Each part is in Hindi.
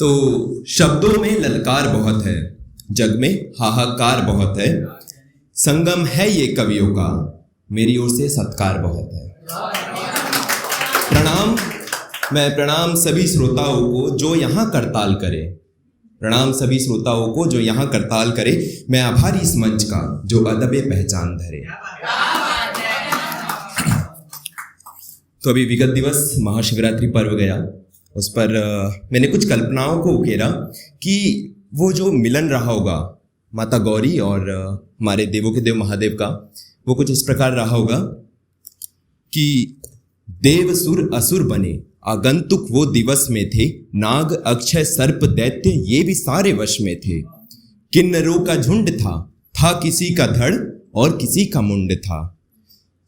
तो शब्दों में ललकार बहुत है, जग में हाहाकार बहुत है, संगम है ये कवियों का, मेरी ओर से सत्कार बहुत है। प्रणाम सभी श्रोताओं को जो यहाँ करताल करे, प्रणाम सभी श्रोताओं को जो यहाँ करताल करे, मैं आभारी इस मंच का जो अदबे पहचान धरे। तो अभी विगत दिवस महाशिवरात्रि पर्व गया, उस पर मैंने कुछ कल्पनाओं को उकेरा कि वो जो मिलन रहा होगा माता गौरी और हमारे देवों के देव महादेव का, वो कुछ इस प्रकार रहा होगा कि देव सुर असुर बने आगंतुक वो दिवस में थे, नाग अक्षय सर्प दैत्य ये भी सारे वश में थे। किन्नरों का झुंड था किसी का धड़ और किसी का मुंड था।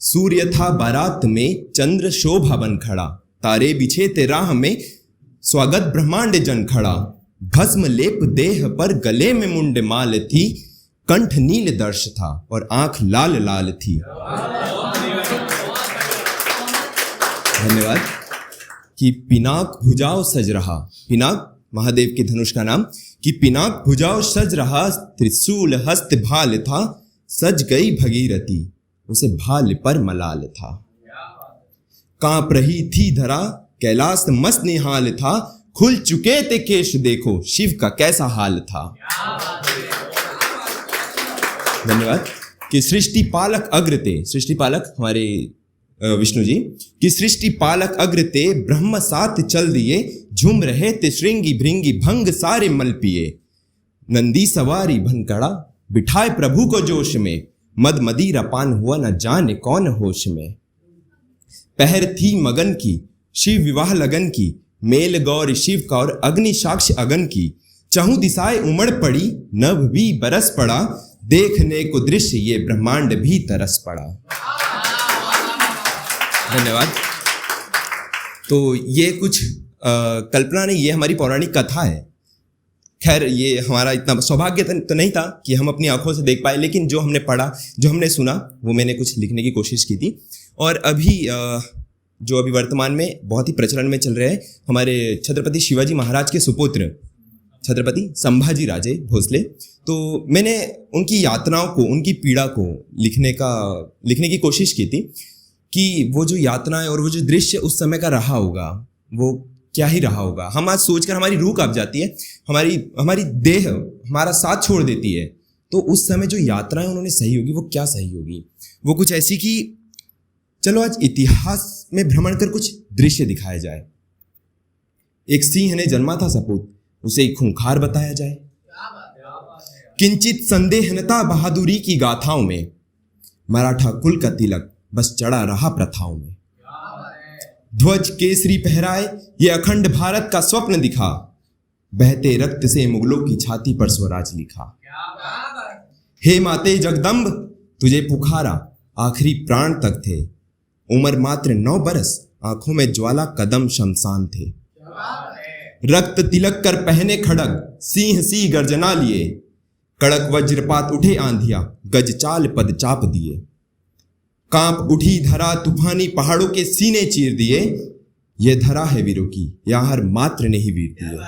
सूर्य था बारात में चंद्र शोभा बन खड़ा, तारे बिछे ते राह में स्वागत ब्रह्मांड जन खड़ा। भस्म लेप देह पर गले में मुंड माल थी, कंठ नील दर्श था और आंख लाल लाल थी। धन्यवाद। कि पिनाक भुजाओ सज रहा, पिनाक महादेव के धनुष का नाम, कि पिनाक भुजाओ सज रहा, त्रिशूल हस्त भाल था, सज गई भगीरथी उसे भाल पर मलाल था। कांप रही थी धरा कैलाश मस्त निहाल था, खुल चुके थे केश देखो शिव का कैसा हाल था। धन्यवाद। कि सृष्टि पालक अग्रते, सृष्टि पालक हमारे विष्णु जी, कि सृष्टि पालक अग्रते ब्रह्म साथ चल दिए, झूम रहे ते श्रृंगी भृंगी भंग सारे मल पिए। नंदी सवारी भनकड़ा बिठाए प्रभु को जोश में, मद मदिरा पान हुआ न जाने कौन होश में। पहर थी मगन की शिव विवाह लगन की, मेल गौर शिव का और अग्नि साक्ष अगन की। चहु दिशाएं उमड़ पड़ी नभ भी बरस पड़ा, देखने को दृश्य ये ब्रह्मांड भी तरस पड़ा। धन्यवाद। तो ये कुछ कल्पना नहीं, ये हमारी पौराणिक कथा है। खैर ये हमारा इतना सौभाग्य तो नहीं था कि हम अपनी आंखों से देख पाए, लेकिन जो हमने पढ़ा, जो हमने सुना, वो मैंने कुछ लिखने की कोशिश की थी। और अभी जो अभी वर्तमान में बहुत ही प्रचलन में चल रहे हैं, हमारे छत्रपति शिवाजी महाराज के सुपुत्र छत्रपति संभाजी राजे भोसले, तो मैंने उनकी यातनाओं को, उनकी पीड़ा को लिखने की कोशिश की थी कि वो जो यातनाएं और वो जो दृश्य उस समय का रहा होगा, वो क्या ही रहा होगा। हम आज सोचकर हमारी रूह कांप जाती है, हमारी देह हमारा साथ छोड़ देती है। तो उस समय जो यात्राएं उन्होंने सही होगी, वो क्या सही होगी, वो कुछ ऐसी कि चलो आज इतिहास में भ्रमण कर कुछ दृश्य दिखाया जाए। एक सिंह ने जन्मा था सपूत, उसे एक खूंखार बताया जाए। किंचित संदेहनता बहादुरी की गाथाओं में, मराठा कुल का तिलक बस चढ़ा रहा प्रथाओं में। ध्वज केसरी पहराए ये अखंड भारत का स्वप्न दिखा, बहते रक्त से मुगलों की छाती पर स्वराज लिखा। हे माते जगदम्ब तुझे पुकारा आखिरी प्राण तक थे, उम्र मात्र 9 बरस आंखों में ज्वाला कदम शमशान थे। रक्त तिलक कर पहने खड़ग सिंह सी गर्जना लिए, कड़क वज्रपात उठे आंधिया गज चाल पद चाप दिए। कांप उठी धरा तूफानी पहाड़ों के सीने चीर दिए, ये धरा है वीरों की यहाँ हर मात्र नहीं वीर दिए।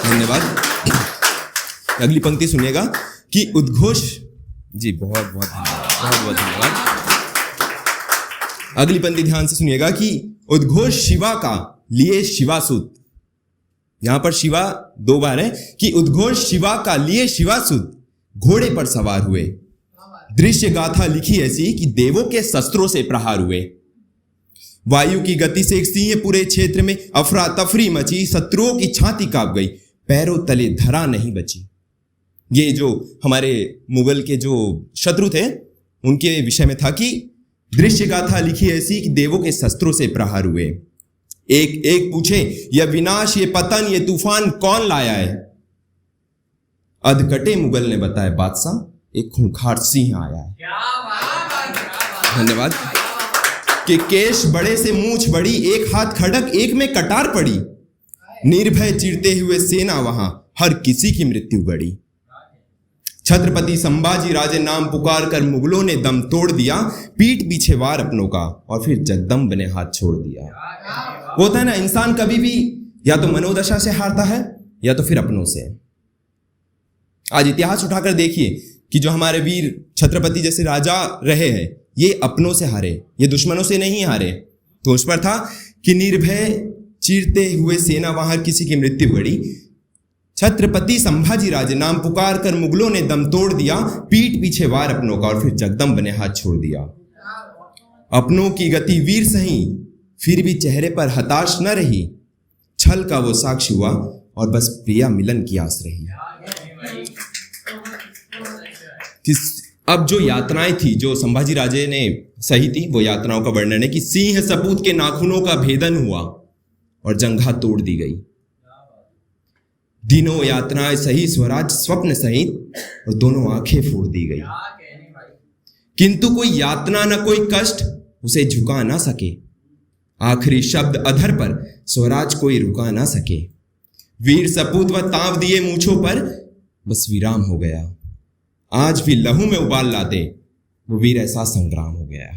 धन्यवाद। अगली पंक्ति सुनिएगा कि उद्घोष जी, बहुत बहुत धन्यवाद। अगली पंक्ति ध्यान से सुनिएगा कि उद्घोष शिवा का लिए शिवासुत, यहां पर शिवा 2 बार है, कि उद्घोष शिवा का लिए शिवासुत घोड़े पर सवार हुए। दृश्य गाथा लिखी ऐसी कि देवों के शस्त्रों से प्रहार हुए। वायु की गति से एक सिंह पूरे क्षेत्र में अफरा तफरी मची, शत्रुओं की छाती कांप गई, पैरों तले धरा नहीं बची। ये जो हमारे मुगल के जो शत्रु थे, उनके विषय में था कि दृश्य गाथा लिखी ऐसी कि देवों के शस्त्रों से प्रहार हुए। एक एक पूछे यह विनाश, ये पतन, ये तूफान कौन लाया है। अधकटे मुगल ने बताया बादशाह, एक खूंखार सिंह आया है। धन्यवाद। कि केश बड़े से मूंछ बड़ी, एक हाथ खड़क एक में कटार पड़ी, निर्भय चिरते हुए सेना वहां हर किसी की मृत्यु गड़ी। छत्रपति संभाजी राजे नाम पुकार कर मुगलों ने दम तोड़ दिया, पीठ पीछे वार अपनों का और फिर जगदम्ब ने हाथ छोड़ दिया। होता है ना, इंसान कभी भी या तो मनोदशा से हारता है या तो फिर अपनों से। आज इतिहास उठाकर देखिए कि जो हमारे वीर छत्रपति जैसे राजा रहे हैं, ये अपनों से हारे, ये दुश्मनों से नहीं हारे। तो उस पर था कि निर्भय चीरते हुए सेना बाहर किसी की मृत्यु घड़ी, छत्रपति संभाजी राजे नाम पुकार कर मुगलों ने दम तोड़ दिया, पीठ पीछे वार अपनों का और फिर जगदम बने हाथ छोड़ दिया। अपनों की गति वीर सही, फिर भी चेहरे पर हताश न रही, छल का वो साक्षी हुआ और बस प्रिया मिलन की आस रही। अब जो यातनाएं थी जो संभाजी राजे ने सही थी, वो यातनाओं का वर्णन है कि सिंह सपूत के नाखूनों का भेदन हुआ और जंघा तोड़ दी गई। दिनों यातनाएं सही, स्वराज स्वप्न सहित, और दोनों आंखें फोड़ दी गई। किंतु कोई यातना न कोई कष्ट उसे झुका ना सके, आखिरी शब्द अधर पर स्वराज कोई रुका ना सके। वीर सपूत व ताव दिए मूछों पर, बस विराम हो गया। आज भी लहू में उबाल लाते, वो वीर ऐसा संग्राम हो गया।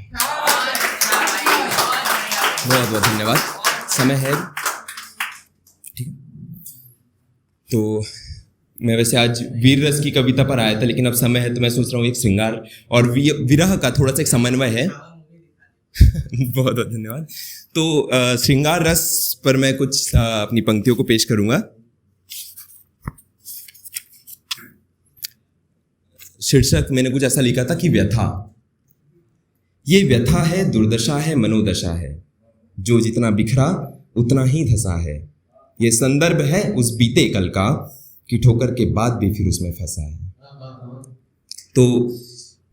बहुत बहुत धन्यवाद। समय है ठीक है। तो मैं वैसे आज वीर रस की कविता पर आया था, लेकिन अब समय है तो मैं सोच रहा हूँ एक श्रृंगार और विरह का थोड़ा सा एक समन्वय है। बहुत बहुत धन्यवाद। तो श्रृंगार रस पर मैं कुछ अपनी पंक्तियों को पेश करूंगा। शीर्षक मैंने कुछ ऐसा लिखा था कि व्यथा। ये व्यथा है, दुर्दशा है, मनोदशा है, जो जितना बिखरा उतना ही धसा है। ये संदर्भ है उस बीते कल का कि ठोकर के बाद भी फिर उसमें फंसा है। तो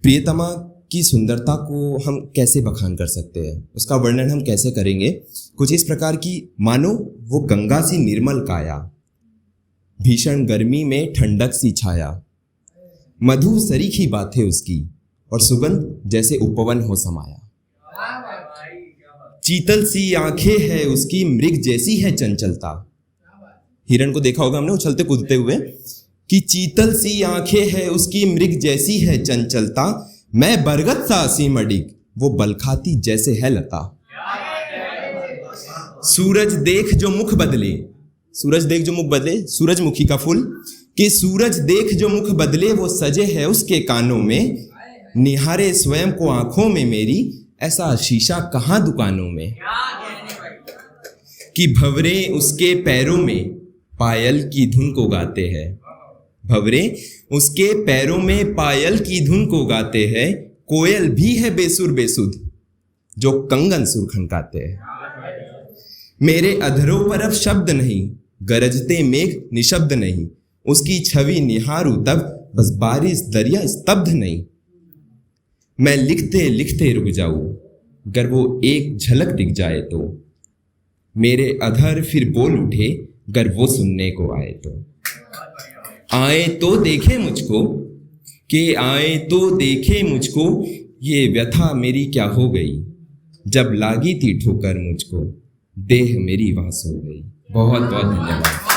प्रियतमा की सुंदरता को हम कैसे बखान कर सकते हैं, उसका वर्णन हम कैसे करेंगे? कुछ इस प्रकार की, मानो वो गंगा सी निर्मल काया, भीषण गर्मी में ठंडक सी छाया, मधु सरीखी बातें उसकी और सुगंध जैसे उपवन हो समाया। चीतल सी आंखें है उसकी, मृग जैसी है चंचलता। हिरण को देखा होगा हमने उछलते कूदते हुए, कि चीतल सी आंखें है उसकी, मृग जैसी है चंचलता। मैं बरगद सा असीम अडिग, वो बलखाती जैसे है लता। सूरज देख जो मुख बदले, सूरज देख जो मुख बदले, सूरजमुखी का फूल, कि सूरज देख जो मुख बदले, वो सजे है उसके कानों में, निहारे स्वयं को आंखों में मेरी, ऐसा शीशा कहाँ दुकानों में। कि भंवरे उसके पैरों में पायल की धुन को गाते हैं, भंवरे उसके पैरों में पायल की धुन को गाते हैं। कोयल भी है बेसुर बेसुध, जो कंगन सुर खनकाते हैं। मेरे अधरों पर अब शब्द नहीं, गरजते मेघ निशब्द नहीं, उसकी छवि निहारूं तब बस बारिश दरिया स्तब्ध नहीं। मैं लिखते लिखते रुक जाऊं, अगर वो एक झलक दिख जाए तो, मेरे अधर फिर बोल उठे, अगर वो सुनने को आए तो। आए तो देखे मुझको, कि आए तो देखे मुझको, ये व्यथा मेरी क्या हो गई, जब लागी थी ठोकर मुझको, देह मेरी वहां सो गई। बहुत बहुत धन्यवाद।